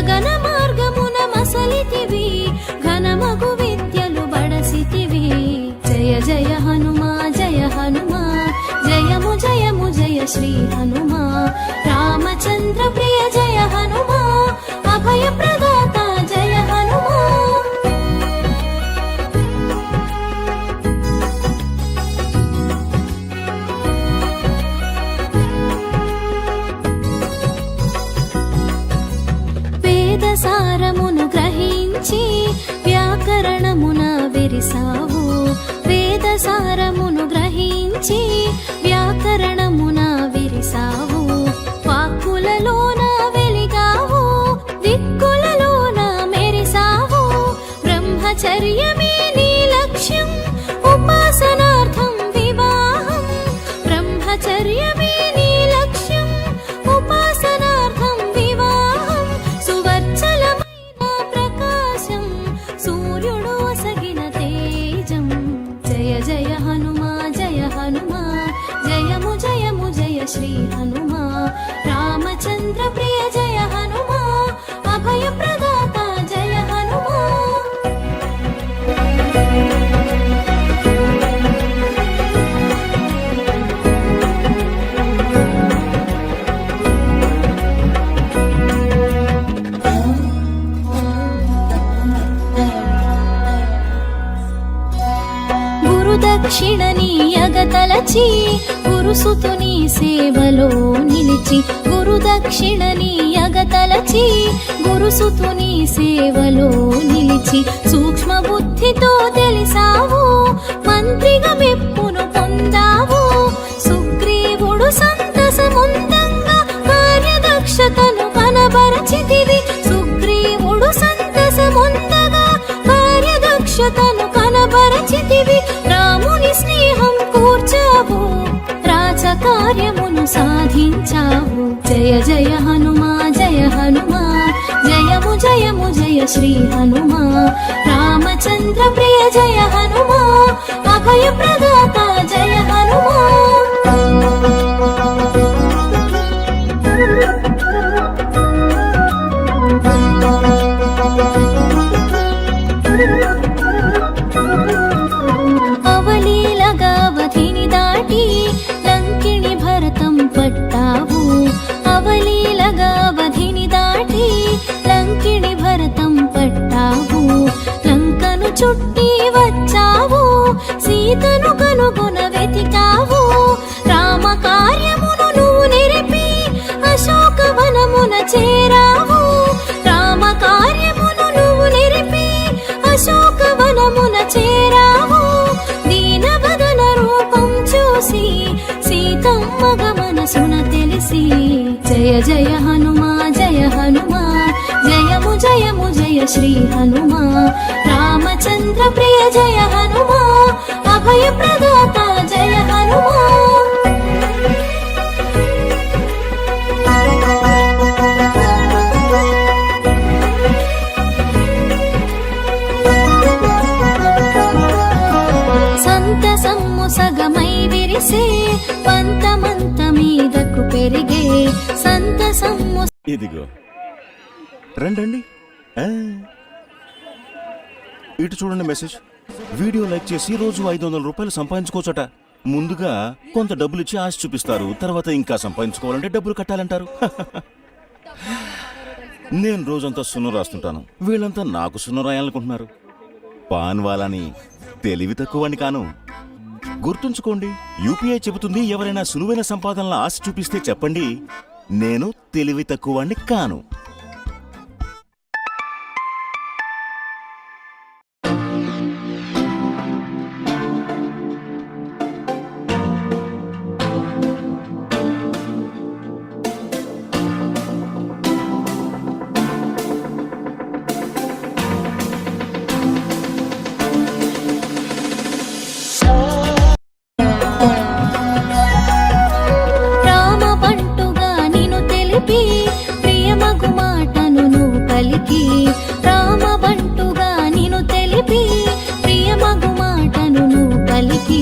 గగన మార్గమున మసలితివి ఘనమగు విద్యలు బడసితివి జయ జయ హనుమా జయ హనుమా జయము జయము జయ శ్రీ హనుమా రామచంద్ర ప్రియ జయ హనుమా అభయ ప్రదాత జయ హనుమా సారమును గ్రహించి వ్యాకరణమున విరిసావు వేద సారమును గ్రహించి వ్యాకరణమున విరిసావు వాక్కులలోన వెలిగావు దిక్కులలోన మెరిసావు బ్రహ్మచర్యమే నీ లక్ష్యం ఉపాసనార్థం వివాహం బ్రహ్మచర్యమే నీ లక్ష్యం ఉపాసనార్థం వివాహం సువర్చలమైన ప్రకాశం సూర్యుడు ఒసగిన తేజం జయ జయ హనుమా జయ హనుమా జయము జయము జయ శ్రీ హనుమా రామచంద్ర ప్రియ జయ హనుమా అభయ ప్రదాత జయ హనుమా దక్షిణనీయగ తలచి గురుసుతుని సేవలో నిలిచి గురు దక్షిణనీయగ తలచి గురుసుతుని సేవలో నిలిచి సూక్ష్మ బుద్ధితో తెలిసావు మంత్రిగా మెప్పును పొందావు సుగ్రీవుడు సంతసముందంగా కార్యదక్షతను కనబరచితివి సుగ్రీవుడు సంతసముందగా కార్యదక్షతను కనబరచితివి రాముని స్నేహం కూర్చావు రాజకార్యమును సాధించావు జయ జయ హనుమా జయ హనుమా జయము జయము జయ శ్రీ హనుమా రామచంద్ర ప్రియ జయ హనుమా అభయ ప్రదాత జయ హనుమా అవలీలగావధిని దాటి లంకిణి భరతం పట్టావు అవలీలగావధిని దాటి లంకిణి భరతం పట్టావు లంకను చుట్టి వచ్చావు సీతను కనుగొన వెతికావు రామ కార్యమును నువ్వు నిరిపి అశోకవనమున చేరావు రామ కార్యమును నువ్వు నిరిపి అశోకవనమున చేరావు దీనవదన రూపం చూసి సీతమ్మ మనసున తెలిసి జయ జయ హనుమా జయ హనుమా జయము జయము జయ శ్రీ హనుమా రామచంద్ర ప్రియ జయ హనుమా అభయ ప్రదాత జయ హనుమా సంతసమ్ము సగమై విరిసే పంతమంత మీదకు పెరిగే సంతసమ్ము ఇదిగో రండి ఇటు చూడండి మెసేజ్ వీడియో లైక్ చేసి రోజు 500 రూపాయలు సంపాదించుకోవచ్చట ముందుగా కొంత డబ్బులు ఇచ్చి ఆశ చూపిస్తారు తర్వాత ఇంకా సంపాదించుకోవాలంటే డబ్బులు కట్టాలంటారు నేను రోజంతా సున్ను రాస్తుంటాను వీళ్ళంతా నాకు సున్ను రాయాలనుకుంటున్నారు పాన్ వాలని తెలివి తక్కువని కాను గుర్తుంచుకోండి యూపీఐ చెబుతుంది ఎవరైనా సులువైన సంపాదనల ఆశ చూపిస్తే చెప్పండి నేను తెలివి తక్కువని కాను రామబంటుగా నిను తెలిపి ప్రియమగు మాటను నువ్వు పలికి